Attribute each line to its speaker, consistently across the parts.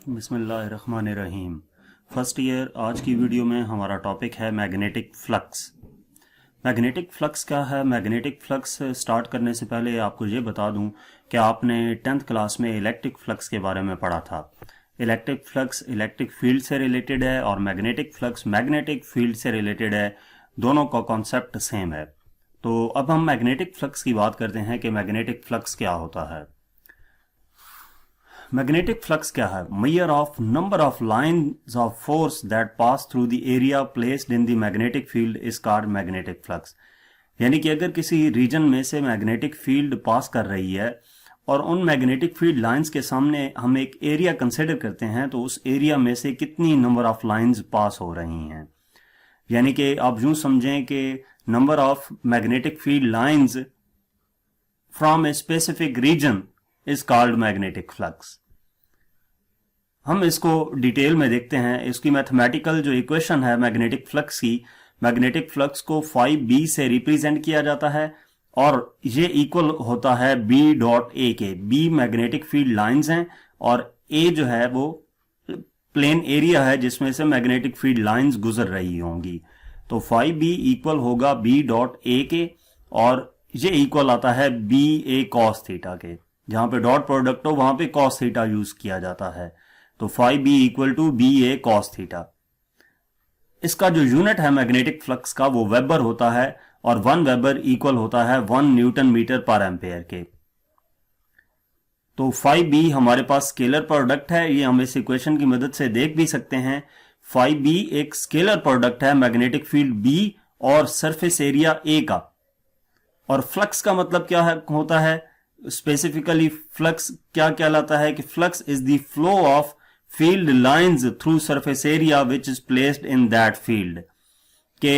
Speaker 1: बिस्मिल्लाहिर्रहमानिर्रहीम। First year आज की वीडियो में हमारा टॉपिक है मैग्नेटिक फ्लक्स। मैग्नेटिक फ्लक्स क्या है? मैग्नेटिक फ्लक्स स्टार्ट करने से पहले आपको ये बता दूं कि आपने 10th क्लास में इलेक्ट्रिक फ्लक्स के बारे में पढ़ा था। इलेक्ट्रिक फ्लक्स इलेक्ट्रिक फील्ड से रिलेटेड है और मैग्नेटिक फ्लक्स मैग्नेटिक फील्ड से रिलेटेड है। दोनों का कॉन्सेप्ट सेम है। तो अब हम मैग्नेटिक फ्लक्स की बात करते हैं कि मैग्नेटिक फ्लक्स क्या होता है। मैग्नेटिक फ्लक्स क्या है? Measure of number of lines of force that pass through the area placed in the magnetic field is called magnetic flux. यानी कि अगर किसी रीजन में से मैग्नेटिक फील्ड पास कर रही है और उन मैग्नेटिक फील्ड लाइंस के सामने हम एक एरिया कंसिडर करते हैं तो उस एरिया में से कितनी नंबर ऑफ लाइंस पास हो रही हैं। यानी कि आप यूं समझें कि number of magnetic field lines from a specific region is called magnetic flux. हम इसको डिटेल में देखते हैं। इसकी मैथमेटिकल जो इक्वेशन है मैग्नेटिक फ्लक्स की, मैग्नेटिक फ्लक्स को 5b से रिप्रेजेंट किया जाता है और ये इक्वल होता है b डॉट ए के। b मैग्नेटिक फील्ड लाइंस हैं और a जो है वो प्लेन एरिया है जिसमें से मैग्नेटिक फील्ड लाइंस गुजर रही होंगी। तो 5b इक्वल होगा b डॉट ए के और ये इक्वल आता है b a cos थीटा के। जहां पे डॉट प्रोडक्ट हो वहां पे cos थीटा यूज किया जाता है। तो 5b equal to B A cos theta. इसका जो यूनिट है मैग्नेटिक फ्लक्स का वो वेबर होता है और 1 वेबर इक्वल होता है 1 न्यूटन मीटर पर एम्पेयर के। तो 5b हमारे पास स्केलर प्रोडक्ट है, ये हम इस इक्वेशन की मदद से देख भी सकते हैं। 5b एक स्केलर प्रोडक्ट है मैग्नेटिक फील्ड b और सरफेस एरिया a का। और फ्लक्स का मतलब क्या होता है? स्पेसिफिकली फ्लक्स क्या कहलाता है कि flux is the flow of field lines through surface area which is placed in that field. के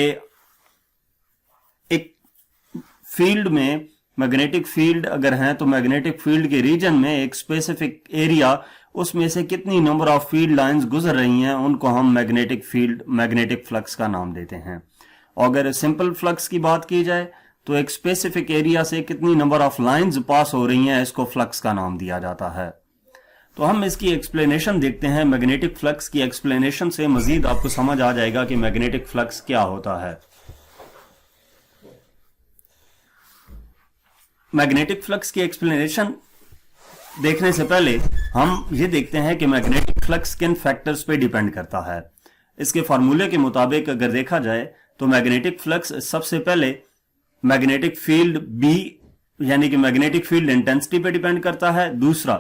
Speaker 1: एक फील्ड में मैग्नेटिक फील्ड अगर है तो मैग्नेटिक फील्ड के रीजन में एक स्पेसिफिक एरिया, उसमें से कितनी नंबर ऑफ फील्ड लाइंस गुजर रही हैं उनको हम मैग्नेटिक फ्लक्स का नाम देते हैं। अगर सिंपल फ्लक्स की बात की जाए तो एक स्पेसिफिक एरिया से कितनी नंबर ऑफ लाइंस पास हो रही हैं इसको फ्लक्स का नाम दिया जाता है। तो हम इसकी एक्सप्लेनेशन देखते हैं। मैग्नेटिक फ्लक्स की एक्सप्लेनेशन से मजीद आपको समझ आ जाएगा कि मैग्नेटिक फ्लक्स क्या होता है। मैग्नेटिक फ्लक्स की एक्सप्लेनेशन देखने से पहले हम ये देखते हैं कि मैग्नेटिक फ्लक्स किन फैक्टर्स पे डिपेंड करता है। इसके फार्मूले के मुताबिक अगर देखा जाए तो मैग्नेटिक फ्लक्स सबसे पहले मैग्नेटिक फील्ड B यानी कि मैग्नेटिक फील्ड इंटेंसिटी पे डिपेंड करता है, दूसरा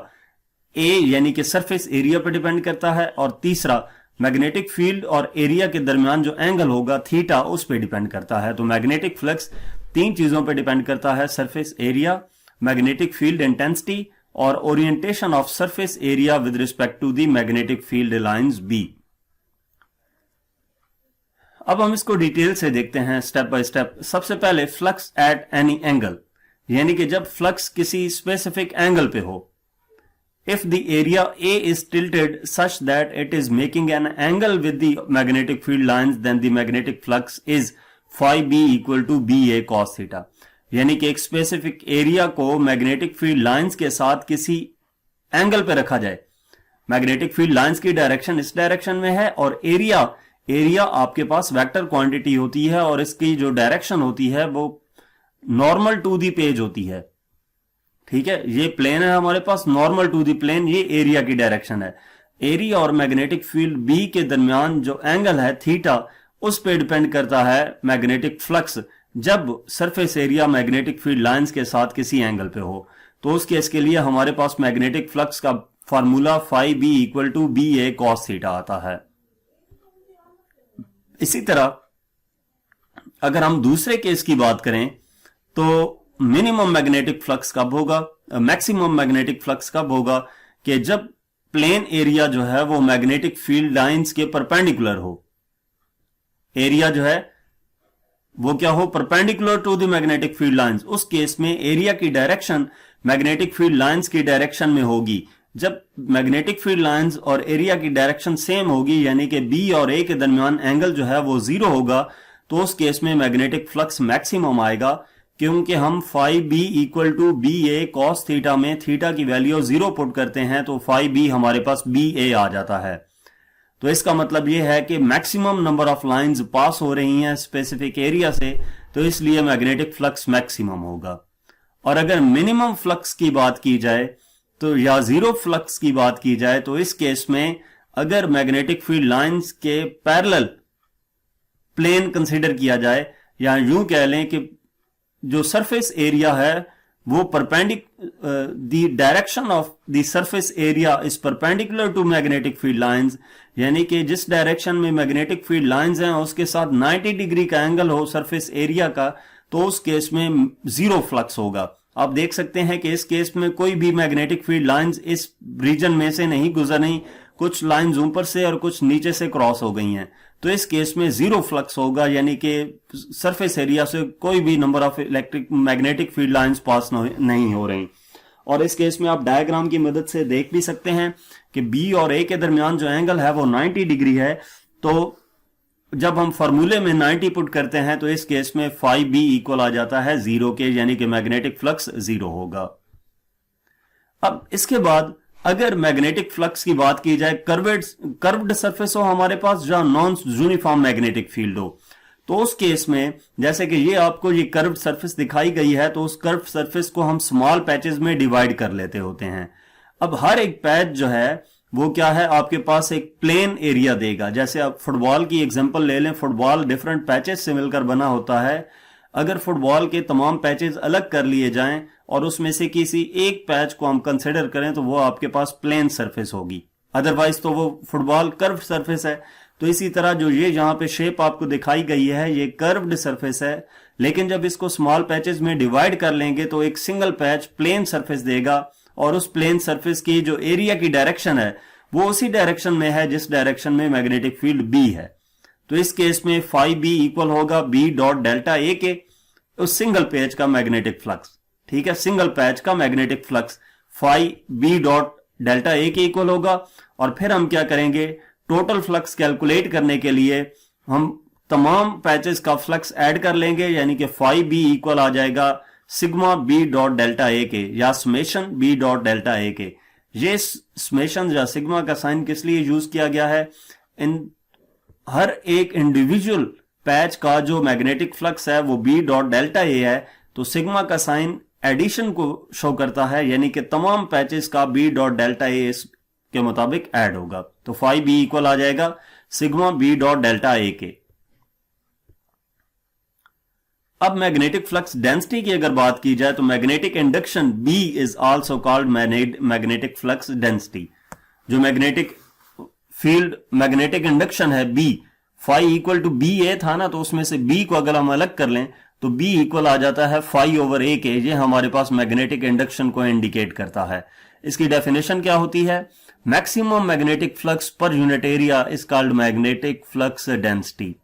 Speaker 1: A यानी कि सरफेस एरिया पे डिपेंड करता है और तीसरा मैग्नेटिक फील्ड और एरिया के दरमियान जो एंगल होगा थीटा उस पे डिपेंड करता है। तो मैग्नेटिक फ्लक्स 3 चीजों पे डिपेंड करता है, surface area, magnetic field intensity और orientation of surface area with respect to the magnetic field lines B। अब हम इसको डिटेल से देखते हैं स्टेप बाय स्टेप। सबसे पहले फ्लक्स एट एनी एंगल, यानी कि जब फ्लक्स किसी स्पेसिफिक एंगल पे हो। If the area A is tilted such that it is making an angle with the magnetic field lines, then the magnetic flux is phi b equal to ba cos theta। यानी कि एक specific area को magnetic field lines के साथ किसी angle पे रखा जाए। मैग्नेटिक फील्ड लाइंस की डायरेक्शन इस डायरेक्शन में है और एरिया आपके पास वेक्टर क्वांटिटी होती है और इसकी जो डायरेक्शन होती है वो नॉर्मल टू दी पेज होती है। ठीक है, ये प्लेन है हमारे पास, नॉर्मल टू दी प्लेन, ये एरिया की डायरेक्शन है। एरिया और मैग्नेटिक फील्ड B के दरमियान जो एंगल है थीटा, उस पे डिपेंड करता है मैग्नेटिक फ्लक्स जब surface area magnetic field lines के साथ किसी एंगल पे हो। तो उस केस के लिए हमारे पास मैग्नेटिक फ्लक्स का formula phi b equal to B A cos theta आता है। इसी तरह अगर हम दूसरे केस की बात करें तो मिनिमम मैग्नेटिक फ्लक्स कब होगा, मैक्सिमम मैग्नेटिक फ्लक्स कब होगा कि जब प्लेन एरिया जो है वो मैग्नेटिक फील्ड लाइंस के परपेंडिकुलर हो। एरिया जो है वो क्या हो, perpendicular to the magnetic field lines. उस केस में एरिया की डायरेक्शन मैग्नेटिक फील्ड लाइंस की डायरेक्शन में होगी। जब मैग्नेटिक फील्ड लाइंस और एरिया की डायरेक्शन सेम होगी यानी कि B और A के दरमियान एंगल जो है वो 0 होगा, तो उस केस में मैग्नेटिक फ्लक्स मैक्सिमम आएगा। क्योंकि हम phi B equal to B A cos theta में थीटा की वैल्यू 0 पुट करते हैं तो फाई बी हमारे पास बी ए आ जाता है। तो इसका मतलब यह है कि maximum number of lines pass हो रही हैं स्पेसिफिक एरिया से, तो इसलिए मैग्नेटिक फ्लक्स मैक्सिमम होगा। और अगर मिनिमम फ्लक्स की बात की जाए तो या जीरो फ्लक्स की बात की जाए तो इस केस में अगर मैग्नेटिक फील्ड लाइंस के पैरेलल प्लेन कंसीडर किया जाए, या यूं कह लें कि जो सरफेस एरिया है वो the direction of the surface area is perpendicular to magnetic field lines, यानी कि जिस डायरेक्शन में मैग्नेटिक फील्ड लाइंस हैं उसके साथ 90 डिग्री का एंगल हो सरफेस एरिया का, तो उस केस में जीरो फ्लक्स होगा। आप देख सकते हैं कि इस केस में कोई भी मैग्नेटिक फील्ड लाइंस इस रीजन में से नहीं गुजरी, कुछ लाइंस ऊपर से और कुछ नीचे से क्रॉस हो गई हैं, तो इस केस में जीरो फ्लक्स होगा, यानी कि सरफेस एरिया से कोई भी number of magnetic field lines pass नहीं हो रही। और इस केस में आप डायग्राम की मदद से देख भी सकते हैं कि बी और ए के दरमियान जो एंगल है वो 90 डिग्री है। तो जब हम फॉर्मूले में 90 पुट करते हैं तो इस केस में फाई बी इक्वल आ जाता है 0 के, यानी कि मैग्नेटिक फ्लक्स 0 होगा। अब इसके बाद अगर मैग्नेटिक फ्लक्स की बात की जाए, कर्व्ड सरफेस हो हमारे पास जहां नॉन यूनिफॉर्म मैग्नेटिक फील्ड हो, तो उस केस में जैसे कि ये आपको ये कर्व्ड सरफेस दिखाई गई है, तो उस कर्व्ड सरफेस को हम स्मॉल पैचेस में डिवाइड कर लेते होते हैं। अब हर एक पैच जो है वो क्या है, आपके पास एक प्लेन एरिया देगा। जैसे आप फुटबॉल की एग्जांपल ले लें, फुटबॉल डिफरेंट पैचेस से मिलकर बना होता है। अगर फुटबॉल के तमाम पैचेस अलग कर लिए जाएं और उसमें से किसी एक पैच को हम कंसिडर करें तो वो आपके पास प्लेन सरफेस होगी, अदरवाइज तो वो फुटबॉल कर्व्ड सरफेस है। तो इसी तरह जो ये यहां पे शेप आपको दिखाई गई है ये कर्व्ड सरफेस है, लेकिन जब इसको स्मॉल पैचेस में डिवाइड कर लेंगे तो एक सिंगल पैच प्लेन सरफेस देगा, और उस प्लेन सरफेस की जो एरिया की डायरेक्शन है वो उसी डायरेक्शन में है जिस डायरेक्शन में मैग्नेटिक फील्ड बी है। तो इस केस में फाई बी इक्वल होगा बी डॉट डेल्टा ए के, उस सिंगल पैच का मैग्नेटिक फ्लक्स। ठीक है, सिंगल पैच का magnetic flux phi B dot delta A के इक्वल होगा। और फिर हम क्या करेंगे, टोटल फ्लक्स कैलकुलेट करने के लिए हम तमाम पैचेस का फ्लक्स ऐड कर लेंगे, यानी कि फाई बी इक्वल आ जाएगा sigma B dot delta A के, या summation B dot delta A के। ये समेशन या सिग्मा का साइन किस लिए यूज किया गया है, इन हर एक इंडिविजुअल पैच का जो मैग्नेटिक फ्लक्स है वो बी डॉट डेल्टा ए है, तो सिग्मा का साइन एडिशन को शो करता है, यानी कि तमाम पैचेस का बी डॉट डेल्टा ए के मुताबिक ऐड होगा। तो फाई बी इक्वल आ जाएगा sigma B dot delta A के। अब मैग्नेटिक फ्लक्स डेंसिटी की अगर बात की जाए तो magnetic induction B is also called magnetic flux density. जो मैग्नेटिक फील्ड मैग्नेटिक इंडक्शन है B, phi equal to B A था ना, तो उसमें से बी को अगर हम अलग कर लें तो बी इक्वल आ जाता है फाई ओवर ए के। ये हमारे पास मैग्नेटिक इंडक्शन को इंडिकेट करता है। इसकी डेफिनेशन क्या होती है, maximum magnetic flux per unit area is called magnetic flux density.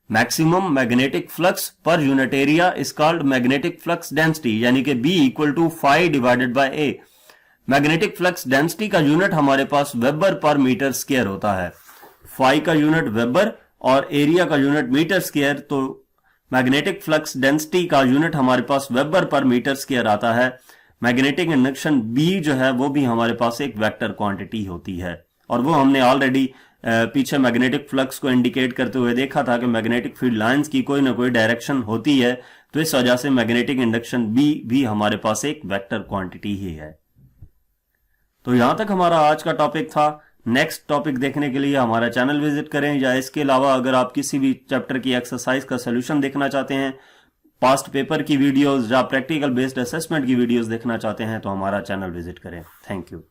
Speaker 1: Maximum magnetic flux per unit area is called magnetic flux density, यानी कि B equal to phi divided by A. Magnetic flux density का unit हमारे पास weber per metre square होता है। Phi का unit weber और area का यूनिट मीटर स्क्वायर, तो मैग्नेटिक फ्लक्स डेंसिटी का यूनिट हमारे पास वेबर पर मीटर स्क्वायर आता है। मैग्नेटिक इंडक्शन बी जो है वो भी हमारे पास एक वेक्टर क्वांटिटी होती है, और वो हमने ऑलरेडी पीछे मैग्नेटिक फ्लक्स को इंडिकेट करते हुए देखा था कि मैग्नेटिक फील्ड लाइंस की कोई ना कोई डायरेक्शन होती है, तो इस वजह से मैग्नेटिक इंडक्शन बी भी हमारे पास एक वेक्टर क्वांटिटी ही है। तो यहां तक हमारा आज का टॉपिक था। नेक्स्ट टॉपिक देखने के लिए हमारा चैनल विजिट करें, या इसके अलावा अगर आप किसी भी चैप्टर की एक्सरसाइज का सोल्यूशन देखना चाहते हैं, पास्ट पेपर की वीडियोस या प्रैक्टिकल बेस्ड असेसमेंट की वीडियोस देखना चाहते हैं, तो हमारा चैनल विजिट करें। Thank you.